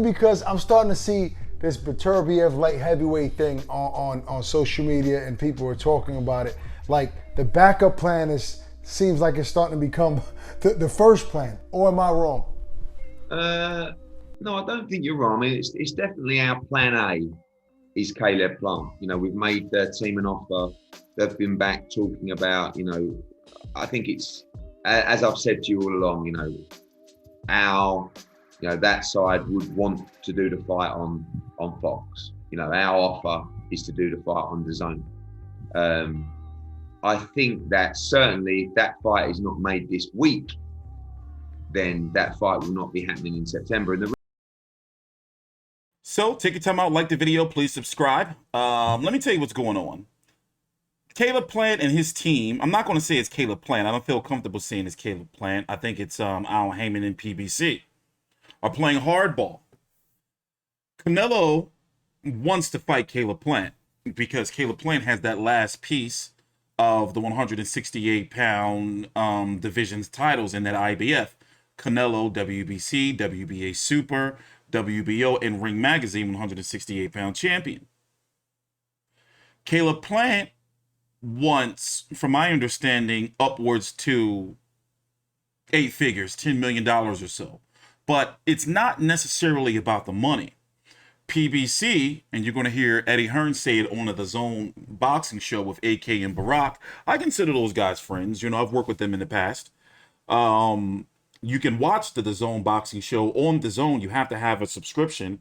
because I'm starting to see this Beterbiev light heavyweight thing on social media, and people are talking about it. Like the backup plan seems like it's starting to become the first plan. Or am I wrong? No, I don't think you're wrong. I mean, it's definitely our plan A is Caleb Plant. You know, we've made their team an offer. They've been back talking about, you know, I think it's, as I've said to you all along, you know, that side would want to do the fight on Fox. You know, our offer is to do the fight on DAZN. I think that certainly if that fight is not made this week, then that fight will not be happening in September. So take your time out, like the video, please subscribe. Let me tell you what's going on. Caleb Plant and his team, I'm not going to say it's Caleb Plant. I don't feel comfortable saying it's Caleb Plant. I think it's Al Haymon and PBC are playing hardball. Canelo wants to fight Caleb Plant because Caleb Plant has that last piece of the 168-pound division's titles in that IBF. Canelo, WBC, WBA Super, WBO, and Ring Magazine 168-pound champion. Caleb Plant wants, from my understanding, upwards to 8 figures, $10 million or so. But it's not necessarily about the money. PBC, and you're going to hear Eddie Hearn say it on the DAZN boxing show with AK and Barack. I consider those guys friends. You know, I've worked with them in the past. You can watch the DAZN boxing show on DAZN. You have to have a subscription,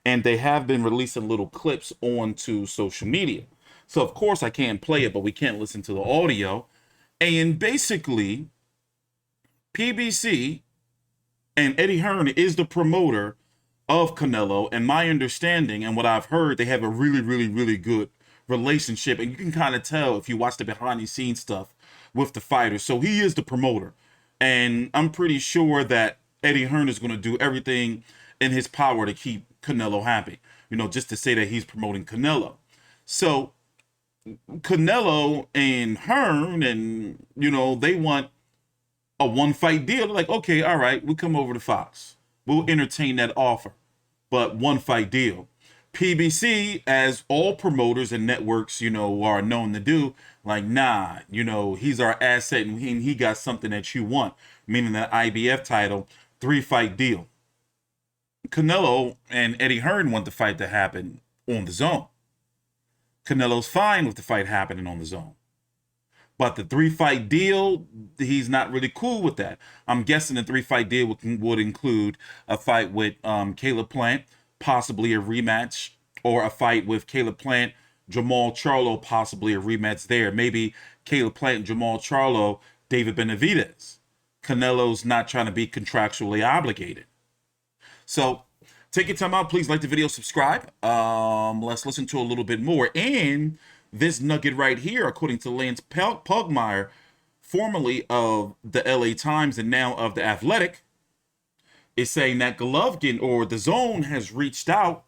and they have been releasing little clips onto social media. So of course I can't play it, but we can't listen to the audio. And basically, PBC and Eddie Hearn is the promoter of Canelo, and my understanding and what I've heard, they have a really, really, really good relationship, and you can kind of tell if you watch the behind the scenes stuff with the fighters. So he is the promoter, and I'm pretty sure that Eddie Hearn is going to do everything in his power to keep Canelo happy, you know, just to say that he's promoting Canelo. So Canelo and Hearn, and you know, they want a one fight deal. They're like, okay, all right, we'll come over to Fox, we'll entertain that offer, but one fight deal. PBC, as all promoters and networks, you know, are known to do, like, nah, you know, he's our asset, and he got something that you want, meaning that IBF title, 3-fight deal. Canelo and Eddie Hearn want the fight to happen on DAZN. Canelo's fine with the fight happening on DAZN. But the 3-fight deal, he's not really cool with that. I'm guessing the 3-fight deal would include a fight with Caleb Plant, possibly a rematch, or a fight with Caleb Plant, Jamal Charlo, possibly a rematch there. Maybe Caleb Plant, Jamal Charlo, David Benavidez. Canelo's not trying to be contractually obligated. So take your time out. Please like the video, subscribe. Let's listen to a little bit more. And this nugget right here, according to Lance Pugmire, formerly of the LA Times and now of The Athletic, is saying that Golovkin, or DAZN, has reached out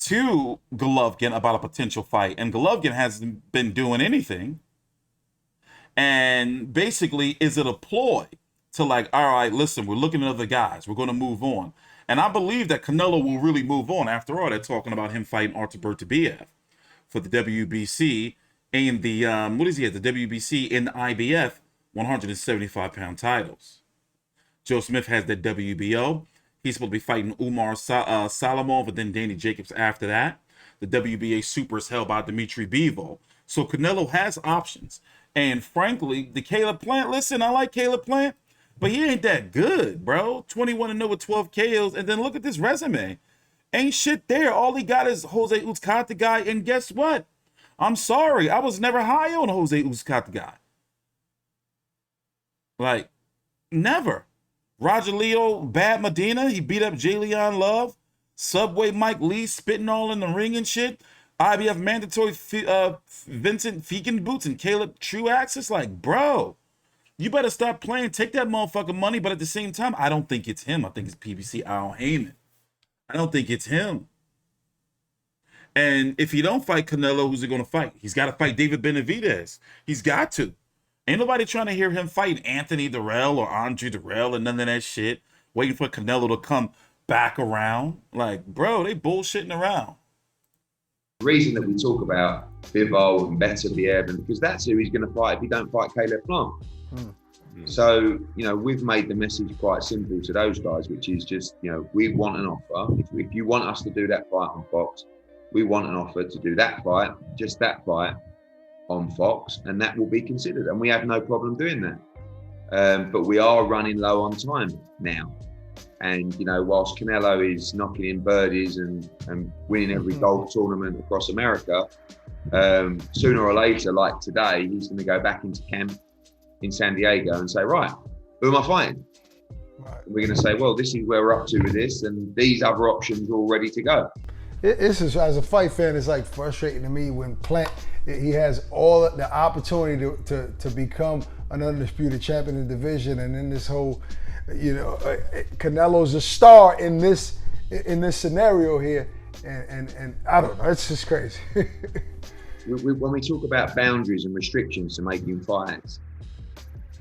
to Golovkin about a potential fight, and Golovkin hasn't been doing anything. And basically, is it a ploy to, like, all right, listen, we're looking at other guys, we're going to move on? And I believe that Canelo will really move on. After all, they're talking about him fighting Artur Beterbiev for the WBC and the what is he at, the WBC and the IBF 175-pound titles. Joe Smith has the WBO. He's supposed to be fighting Umar Salamov and then Danny Jacobs after that. The WBA Super is held by Dmitry Bivol. So Canelo has options. And frankly, the Caleb Plant, listen, I like Caleb Plant, but he ain't that good, bro. 21-0 with 12 KOs. And then look at this resume. Ain't shit there. All he got is Jose Uzcategui guy. And guess what? I'm sorry. I was never high on Jose Uzcategui guy. Like, never. Roger Leo, Bad Medina, he beat up Jalen Love. Subway Mike Lee spitting all in the ring and shit. IBF mandatory Vincent Fegan Boots and Caleb Truax. It's like, bro, you better stop playing. Take that motherfucking money. But at the same time, I don't think it's him. I think it's PBC Al Haymon. I don't think it's him. And if he don't fight Canelo, who's he going to fight? He's got to fight David Benavidez. He's got to. Ain't nobody trying to hear him fight Anthony Durrell or Andre Durrell and none of that shit. Waiting for Canelo to come back around. Like, bro, they bullshitting around. The reason that we talk about Bivol and Beterbiev, and because that's who he's going to fight if he don't fight Caleb Plant. So, we've made the message quite simple to those guys, which is just, we want an offer. If you want us to do that fight on Fox, we want an offer to do that fight, just that fight on Fox, and that will be considered. And we have no problem doing that. But we are running low on time now. And, whilst Canelo is knocking in birdies and winning every golf tournament across America, sooner or later, like today, he's going to go back into camp in San Diego and say, right, who am I fighting? Right. We're going to say, well, this is where we're up to with this, and these other options are all ready to go. This is, as a fight fan, it's like frustrating to me when Plant, he has all the opportunity to become an undisputed champion in the division, and then this whole, Canelo's a star in this scenario here, and I don't know, it's just crazy. When we talk about boundaries and restrictions to making fights,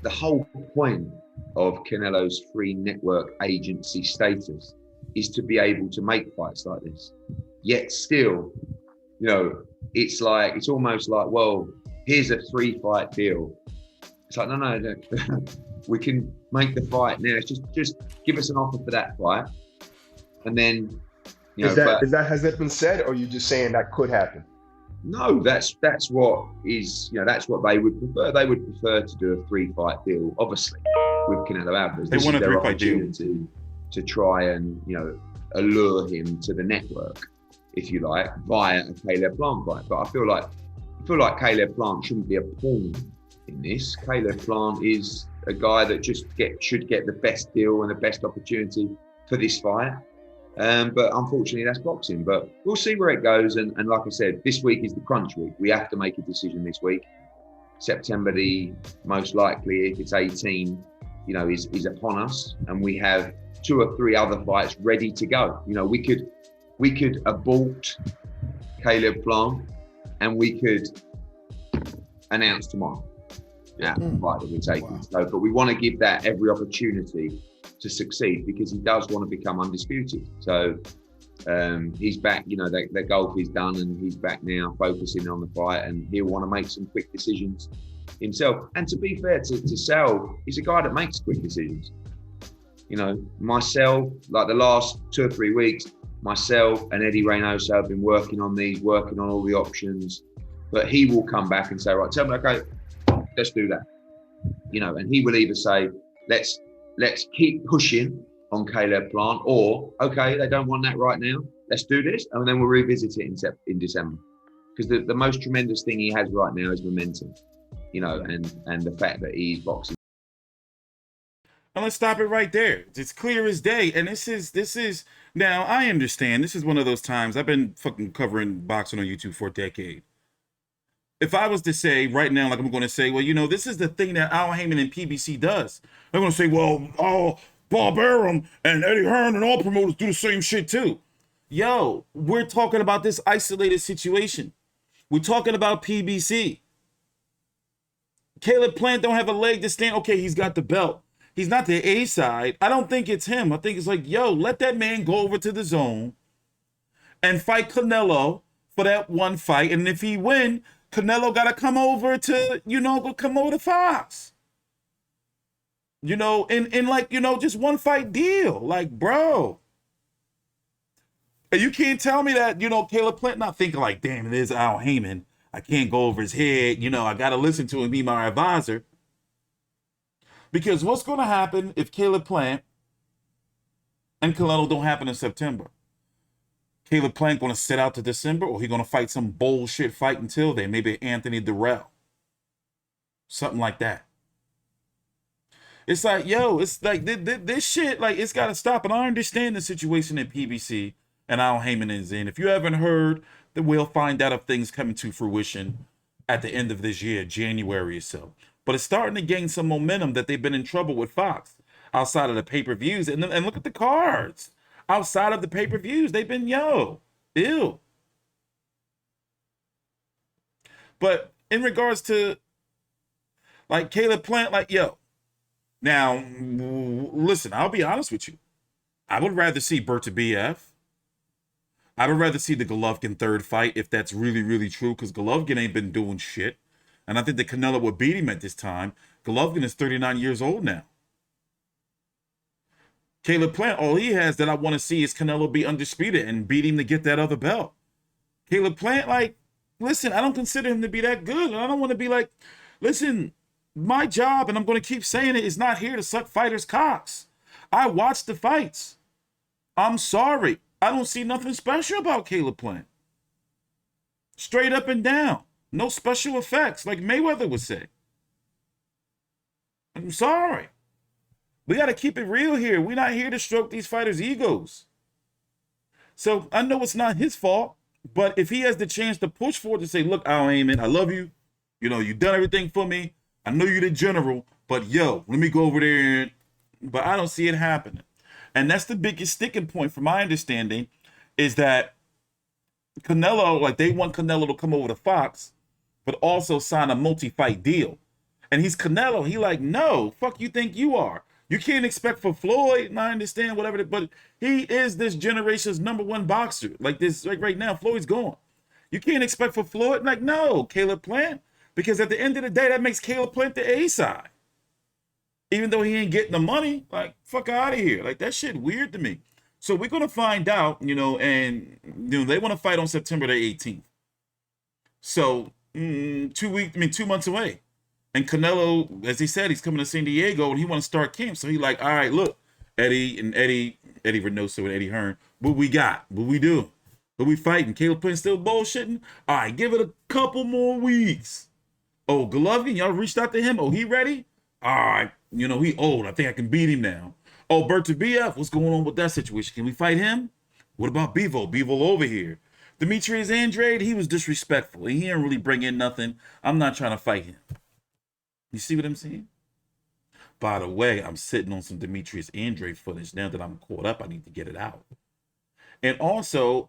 the whole point of Canelo's free network agency status is to be able to make fights like this. Yet still, it's almost like, well, here's a 3-fight deal. It's like, no. We can make the fight now. It's just give us an offer for that fight, and then has that been said, or are you just saying that could happen? No, that's what is, that's what they would prefer. They would prefer to do a 3-fight deal, obviously, with Canelo Alvarez. They want a 3-fight deal to try and allure him to the network, if you like, via a Caleb Plant fight. But I feel like Caleb Plant shouldn't be a pawn in this. Caleb Plant is a guy that just should get the best deal and the best opportunity for this fight. But unfortunately, that's boxing. But we'll see where it goes. And like I said, this week is the crunch week. We have to make a decision this week. September, the most likely, if it's 18, is upon us, and we have 2 or 3 other fights ready to go. We could abort Caleb Plant, and we could announce tomorrow. Yeah, fight that we're taking. Wow. So, but we want to give that every opportunity to succeed, because he does want to become undisputed. So he's back, that golf is done, and he's back now focusing on the fight, and he'll want to make some quick decisions himself. And to be fair to Sal, he's a guy that makes quick decisions. Myself, like the last 2 or 3 weeks, myself and Eddie Reynoso have been working on all the options, but he will come back and say, right, tell me, okay, let's do that. And he will either say, let's keep pushing on Caleb Plant, or okay, they don't want that right now, let's do this, and then we'll revisit it in December. Because the most tremendous thing he has right now is momentum, and the fact that he's boxing. And let's stop it right there. It's clear as day. And this is now, I understand this is one of those times. I've been fucking covering boxing on YouTube for a decade. If I was to say right now, like I'm going to say, well, this is the thing that Al Haymon and PBC does. They're going to say, well, Bob Arum and Eddie Hearn and all promoters do the same shit too. Yo, we're talking about this isolated situation. We're talking about PBC. Caleb Plant don't have a leg to stand. Okay, he's got the belt. He's not the A side. I don't think it's him. I think it's like, yo, let that man go over to the zone and fight Canelo for that one fight. And if he win, Canelo got to come over to, come over to Fox. In like, just one fight deal. Like, bro. And you can't tell me that, Caleb Plant not thinking like, damn, it is Al Haymon. I can't go over his head. I got to listen to him, be my advisor. Because what's going to happen if Caleb Plant and Canelo don't happen in September? Caleb Plant going to sit out to December, or he going to fight some bullshit fight until then? Maybe Anthony Durrell. Something like that. It's like, yo, it's like this shit, like, it's got to stop. And I understand the situation that PBC and Al Haymon is in. If you haven't heard, then we'll find out if things coming to fruition at the end of this year, January or so. But it's starting to gain some momentum that they've been in trouble with Fox outside of the pay-per-views. And look at the cards. Outside of the pay-per-views, they've been, ill. But in regards to, like, Caleb Plant, like, now, listen, I'll be honest with you. I would rather see Beterbiev. I would rather see the Golovkin third fight if that's really, really true, because Golovkin ain't been doing shit. And I think that Canelo would beat him at this time. Golovkin is 39 years old now. Caleb Plant, all he has that I want to see is Canelo be undisputed and beat him to get that other belt. Caleb Plant, like, listen, I don't consider him to be that good. And I don't want to be like, listen, my job, and I'm going to keep saying it, is not here to suck fighters' cocks. I watch the fights. I'm sorry. I don't see nothing special about Caleb Plant. Straight up and down. No special effects, like Mayweather would say. I'm sorry. We got to keep it real here. We're not here to stroke these fighters' egos. So I know it's not his fault, but if he has the chance to push forward to say, look, Al Haymon, I love you. You know, you've done everything for me. I know you're the general, but yo, let me go over there. But I don't see it happening. And that's the biggest sticking point from my understanding, is that Canelo, like, they want Canelo to come over to Fox, but also sign a multi-fight deal. And he's Canelo. He like, no, fuck you think you are. You can't expect for Floyd, and I understand whatever, but he is this generation's #1 boxer. Like this, like right now, Floyd's gone. You can't expect for Floyd, like, no, Caleb Plant. Because at the end of the day, that makes Caleb Plant the A side. Even though he ain't getting the money, like, fuck out of here. Like, that shit weird to me. So we're going to find out, you know, and, you know, they want to fight on September the 18th. So 2 months away. And Canelo, as he said, he's coming to San Diego and he want to start camp. So he like, all right, look, Eddie Reynoso and Eddie Hearn, what we got? What we do? What we fighting? Caleb Plant still bullshitting? All right, give it a couple more weeks. Oh, Golovkin, y'all reached out to him? Oh, he ready? All right, you know, he old. I think I can beat him now. Oh, Beterbiev, what's going on with that situation? Can we fight him? What about Bivol? Bivol over here. Demetrius Andrade, he was disrespectful. He didn't really bring in nothing. I'm not trying to fight him. You see what I'm saying? By the way, I'm sitting on some Demetrius Andrade footage. Now that I'm caught up, I need to get it out. And also,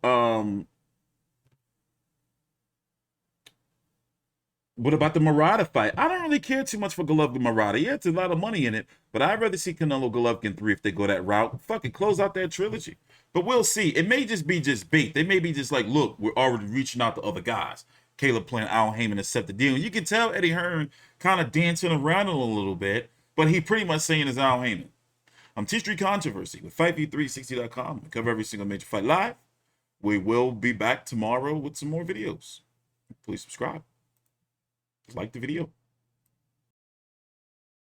what about the Murata fight? I don't really care too much for Golovkin Murata. Yeah, it's a lot of money in it, but I'd rather see Canelo Golovkin 3 if they go that route. Fucking close out that trilogy. But we'll see. It may just be bait. They may be just like, look, we're already reaching out to other guys. Caleb Plant, Al Haymon accept the deal. And you can tell Eddie Hearn kind of dancing around a little bit, but he pretty much saying is Al Haymon. I'm T-Street Controversy with FightV360.com. We cover every single major fight live. We will be back tomorrow with some more videos. Please subscribe. Like the video.